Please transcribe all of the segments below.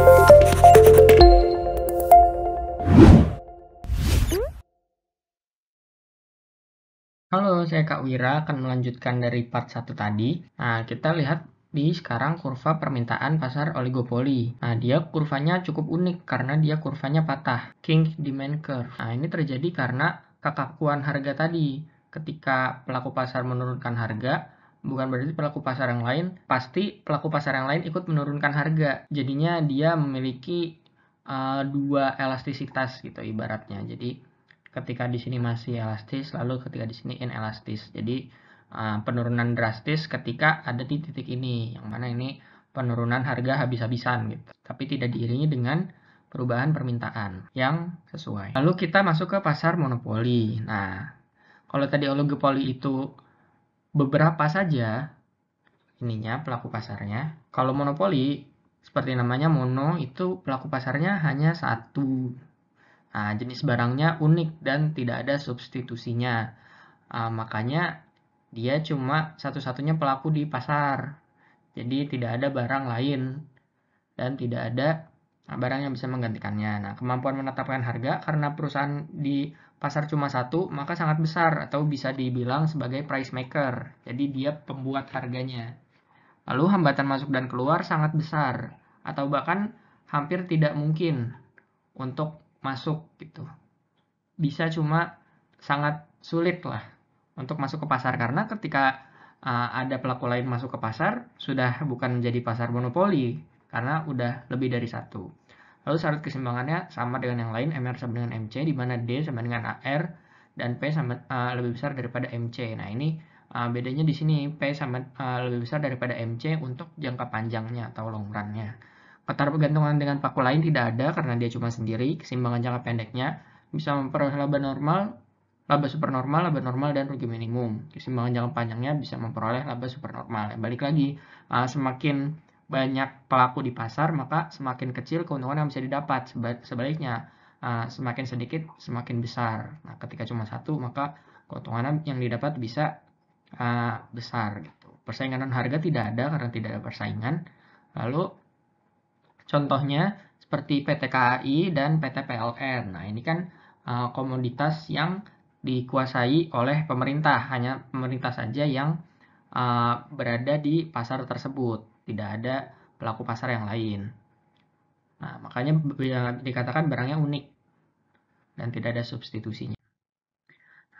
Halo, saya Kak Wira akan melanjutkan dari part 1 tadi. Nah, kita lihat di sekarang kurva permintaan pasar oligopoli. Nah, dia kurvanya cukup unik karena dia kurvanya patah, King Demand Curve. Nah, ini terjadi karena kekakuan harga tadi. Ketika pelaku pasar menurunkan harga, bukan berarti pelaku pasar yang lain, pasti pelaku pasar yang lain ikut menurunkan harga. Jadinya dia memiliki dua elastisitas gitu ibaratnya. Jadi ketika di sini masih elastis, lalu ketika di sini inelastis. Jadi penurunan drastis ketika ada di titik ini, yang mana ini penurunan harga habis-habisan gitu. Tapi tidak diiringi dengan perubahan permintaan yang sesuai. Lalu kita masuk ke pasar monopoli. Nah, kalau tadi oligopoli itu beberapa saja ininya pelaku pasarnya. Kalau monopoli seperti namanya mono itu pelaku pasarnya hanya satu. Nah, jenis barangnya unik dan tidak ada substitusinya. Makanya dia cuma satu-satunya pelaku di pasar. Jadi tidak ada barang lain dan tidak ada barang yang bisa menggantikannya. Nah, kemampuan menetapkan harga karena perusahaan di pasar cuma satu, maka sangat besar atau bisa dibilang sebagai price maker. Jadi dia pembuat harganya. Lalu hambatan masuk dan keluar sangat besar atau bahkan hampir tidak mungkin untuk masuk gitu. Bisa cuma sangat sulit lah untuk masuk ke pasar karena ketika ada pelaku lain masuk ke pasar sudah bukan menjadi pasar monopoli karena udah lebih dari satu. Lalu syarat keseimbangannya sama dengan yang lain, MR sama dengan MC, di mana D sama dengan AR dan P sama lebih besar daripada MC. Nah, ini bedanya di sini P sama lebih besar daripada MC untuk jangka panjangnya atau long run-nya. Ketergantungan dengan pelaku lain tidak ada karena dia cuma sendiri. Keseimbangan jangka pendeknya bisa memperoleh laba normal, laba supernormal, laba normal, dan rugi minimum. Keseimbangan jangka panjangnya bisa memperoleh laba supernormal. Balik lagi, semakin banyak pelaku di pasar, maka semakin kecil keuntungan yang bisa didapat. Sebaliknya, semakin sedikit, semakin besar. Nah, ketika cuma satu, maka keuntungan yang didapat bisa besar. Gitu. Persaingan harga tidak ada karena tidak ada persaingan. Lalu, contohnya seperti PT KAI dan PT PLN. Nah, ini kan komoditas yang dikuasai oleh pemerintah, hanya pemerintah saja yang berada di pasar tersebut, tidak ada pelaku pasar yang lain. Nah, makanya dikatakan barangnya unik dan tidak ada substitusinya.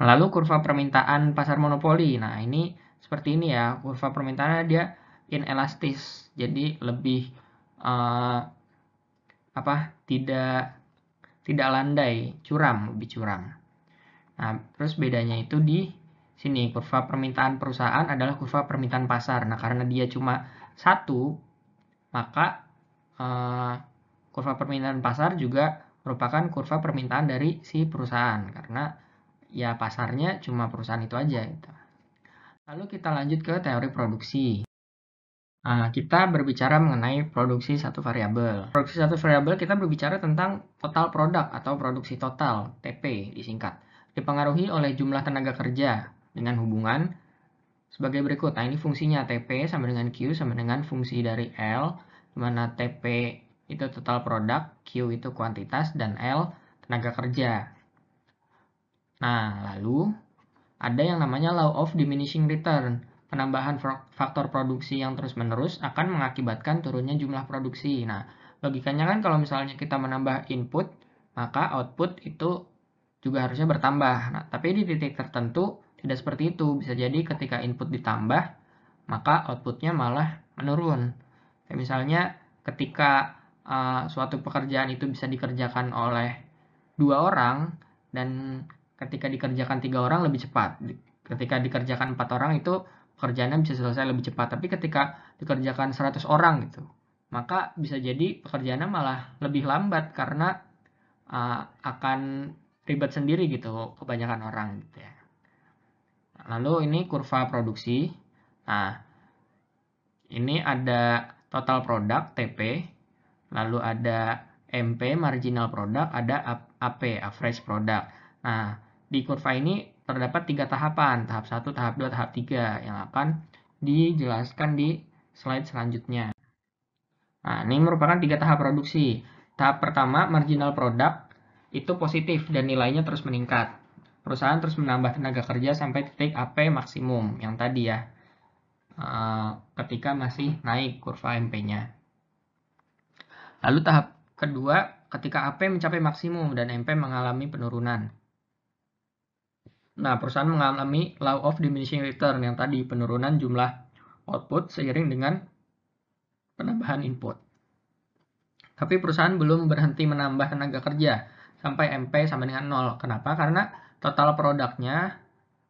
Lalu kurva permintaan pasar monopoli. Nah, ini seperti ini ya, kurva permintaannya dia inelastis, jadi lebih tidak landai, curam, lebih curam. Nah, terus bedanya itu di sini, kurva permintaan perusahaan adalah kurva permintaan pasar. Nah, karena dia cuma satu, maka kurva permintaan pasar juga merupakan kurva permintaan dari si perusahaan. Karena ya pasarnya cuma perusahaan itu aja. Gitu. Lalu kita lanjut ke teori produksi. Kita berbicara mengenai produksi satu variabel. Produksi satu variabel kita berbicara tentang total produk atau produksi total, TP disingkat. Dipengaruhi oleh jumlah tenaga kerja dengan hubungan sebagai berikut. Nah, ini fungsinya TP sama dengan Q sama dengan fungsi dari L, di mana TP itu total produk, Q itu kuantitas, dan L tenaga kerja. Nah, lalu ada yang namanya law of diminishing return. Penambahan faktor produksi yang terus-menerus akan mengakibatkan turunnya jumlah produksi. Nah, logikanya kan kalau misalnya kita menambah input, maka output itu juga harusnya bertambah. Nah, tapi di titik tertentu tidak seperti itu. Bisa jadi ketika input ditambah, maka outputnya malah menurun. Kayak misalnya ketika suatu pekerjaan itu bisa dikerjakan oleh 2 orang, dan ketika dikerjakan 3 orang lebih cepat. Ketika dikerjakan 4 orang itu pekerjaannya bisa selesai lebih cepat. Tapi ketika dikerjakan 100 orang gitu, maka bisa jadi pekerjaannya malah lebih lambat karena akan ribet sendiri gitu kebanyakan orang gitu ya. Lalu ini kurva produksi. Nah, ini ada total produk TP, lalu ada MP marginal product, ada AP average product. Nah, di kurva ini terdapat 3 tahapan, tahap 1, tahap 2, tahap 3 yang akan dijelaskan di slide selanjutnya. Nah, ini merupakan 3 tahap produksi. Tahap pertama, marginal product, itu positif dan nilainya terus meningkat. Perusahaan terus menambah tenaga kerja sampai titik AP maksimum, yang tadi ya, ketika masih naik kurva MP-nya. Lalu tahap kedua, ketika AP mencapai maksimum dan MP mengalami penurunan. Nah, perusahaan mengalami law of diminishing return yang tadi, penurunan jumlah output seiring dengan penambahan input. Tapi perusahaan belum berhenti menambah tenaga kerja sampai MP sama dengan 0. Kenapa? Karena total produknya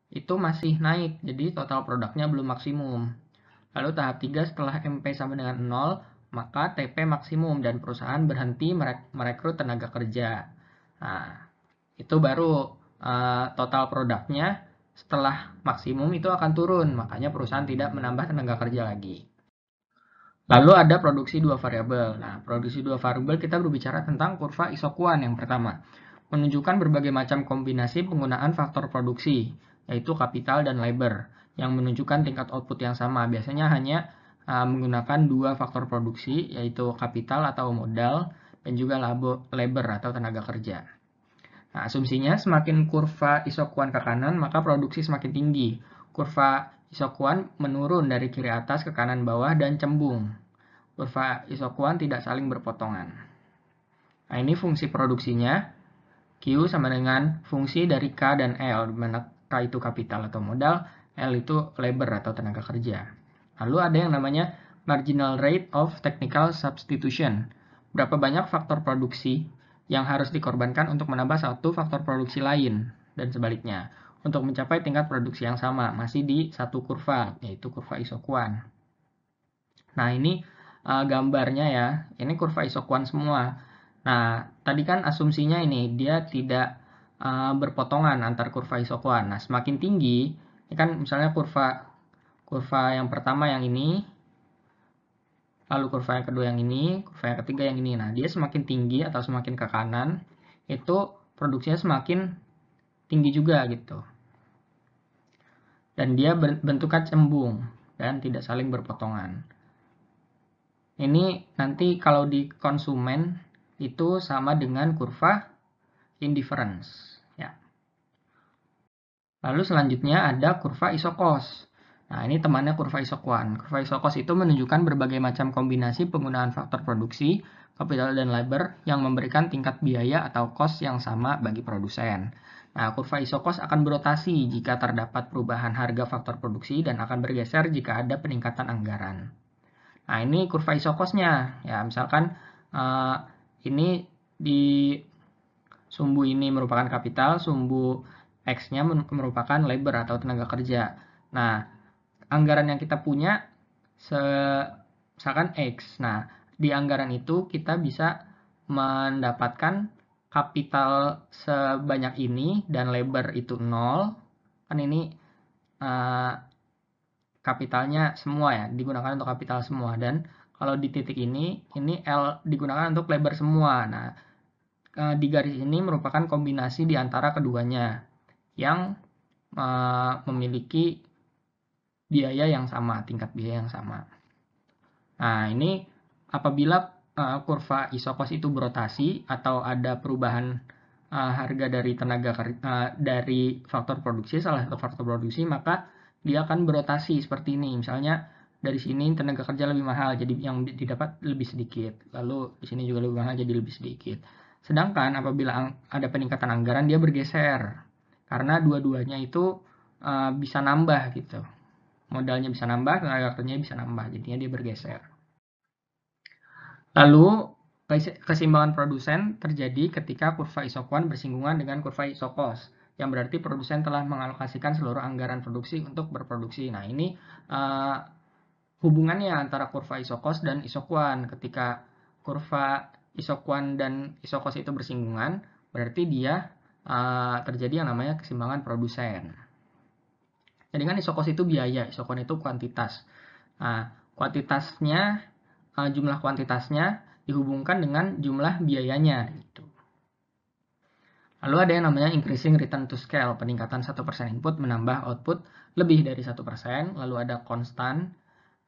itu masih naik, jadi total produknya belum maksimum. Lalu tahap 3 setelah MP sama dengan 0, maka TP maksimum dan perusahaan berhenti merekrut tenaga kerja. Nah, itu baru total produknya setelah maksimum itu akan turun, makanya perusahaan tidak menambah tenaga kerja lagi. Lalu ada produksi dua variabel. Nah, produksi dua variabel kita berbicara tentang kurva Isoquan yang pertama. Menunjukkan berbagai macam kombinasi penggunaan faktor produksi, yaitu kapital dan labor, yang menunjukkan tingkat output yang sama. Biasanya hanya menggunakan dua faktor produksi, yaitu kapital atau modal, dan juga labor atau tenaga kerja. Nah, asumsinya semakin kurva Isoquan ke kanan, maka produksi semakin tinggi. Kurva Isoquan menurun dari kiri atas ke kanan bawah dan cembung. Kurva Isoquan tidak saling berpotongan. Nah, ini fungsi produksinya. Q sama dengan fungsi dari K dan L, di mana K itu kapital atau modal, L itu labor atau tenaga kerja. Lalu ada yang namanya marginal rate of technical substitution. Berapa banyak faktor produksi yang harus dikorbankan untuk menambah satu faktor produksi lain, dan sebaliknya, untuk mencapai tingkat produksi yang sama, masih di satu kurva, yaitu kurva Isoquan. Nah, ini gambarnya ya, ini kurva Isoquan semua. Nah, tadi kan asumsinya ini, dia tidak berpotongan antar kurva Isoquan. Nah, semakin tinggi, ini kan misalnya kurva yang pertama yang ini, lalu kurva yang kedua yang ini, kurva yang ketiga yang ini. Nah, dia semakin tinggi atau semakin ke kanan, itu produksinya semakin tinggi juga gitu. Dan dia bentuknya cembung dan tidak saling berpotongan. Ini nanti kalau di konsumen itu sama dengan kurva indifference. Ya. Lalu selanjutnya ada kurva isokos. Nah, ini temannya kurva Isoquan. Kurva isokos itu menunjukkan berbagai macam kombinasi penggunaan faktor produksi, kapital dan labor yang memberikan tingkat biaya atau cost yang sama bagi produsen. Nah, kurva isokos akan berotasi jika terdapat perubahan harga faktor produksi dan akan bergeser jika ada peningkatan anggaran. Nah, ini kurva isokosnya. Ya, misalkan ini di sumbu ini merupakan kapital, sumbu X-nya merupakan labor atau tenaga kerja. Nah, anggaran yang kita punya misalkan X. Nah, di anggaran itu kita bisa mendapatkan kapital sebanyak ini dan labor itu 0. Kan ini kapitalnya semua ya, digunakan untuk kapital semua. Dan kalau di titik ini L digunakan untuk labor semua. Nah, di garis ini merupakan kombinasi di antara keduanya yang memiliki biaya yang sama, tingkat biaya yang sama. Nah, ini apabila kurva isokos itu berotasi atau ada perubahan harga dari dari faktor produksi, salah satu faktor produksi, maka dia akan berotasi seperti ini. Misalnya dari sini tenaga kerja lebih mahal, jadi yang didapat lebih sedikit. Lalu di sini juga lebih mahal, jadi lebih sedikit. Sedangkan apabila ada peningkatan anggaran, dia bergeser. Karena dua-duanya itu bisa nambah gitu. Modalnya bisa nambah, tenaga kerjanya bisa nambah. Jadinya dia bergeser. Lalu, keseimbangan produsen terjadi ketika kurva Isoquan bersinggungan dengan kurva Isokos, yang berarti produsen telah mengalokasikan seluruh anggaran produksi untuk berproduksi. Nah, ini hubungannya antara kurva Isokos dan Isoquan. Ketika kurva Isoquan dan Isokos itu bersinggungan, berarti dia terjadi yang namanya keseimbangan produsen. Jadi kan Isokos itu biaya, Isoquan itu kuantitas. Nah, kuantitasnya, jumlah kuantitasnya dihubungkan dengan jumlah biayanya. Gitu. Lalu ada yang namanya increasing return to scale, peningkatan 1% input menambah output lebih dari 1%. Lalu ada constant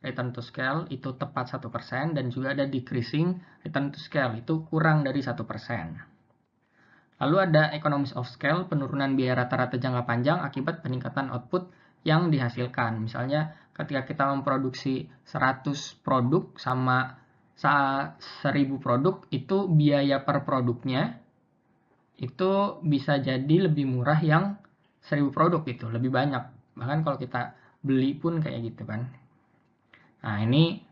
return to scale itu tepat 1%, dan juga ada decreasing return to scale itu kurang dari 1%. Lalu ada economies of scale, penurunan biaya rata-rata jangka panjang akibat peningkatan output yang dihasilkan. Misalnya ketika kita memproduksi 100 produk sama 1000 produk, itu biaya per produknya itu bisa jadi lebih murah yang 1000 produk itu, lebih banyak. Bahkan kalau kita beli pun kayak gitu kan. Nah, ini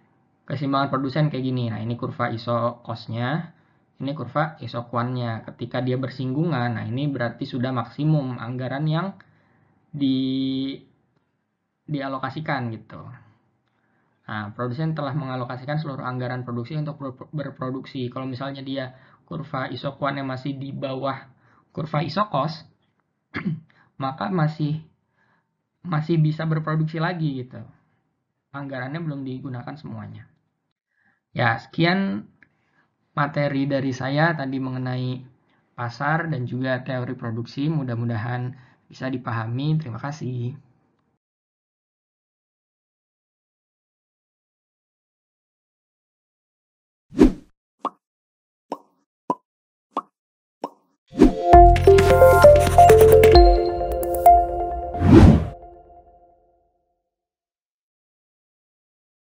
keseimbangan produsen kayak gini. Nah, ini kurva ISO cost-nya. Ini kurva ISO Quant-nya. Ketika dia bersinggungan, nah ini berarti sudah maksimum anggaran yang dialokasikan gitu. Nah, produsen telah mengalokasikan seluruh anggaran produksi untuk berproduksi. Kalau misalnya dia kurva ISO Quant-nya masih di bawah kurva ISO cost, maka masih bisa berproduksi lagi gitu. Anggarannya belum digunakan semuanya. Ya, sekian materi dari saya tadi mengenai pasar dan juga teori produksi. Mudah-mudahan bisa dipahami. Terima kasih.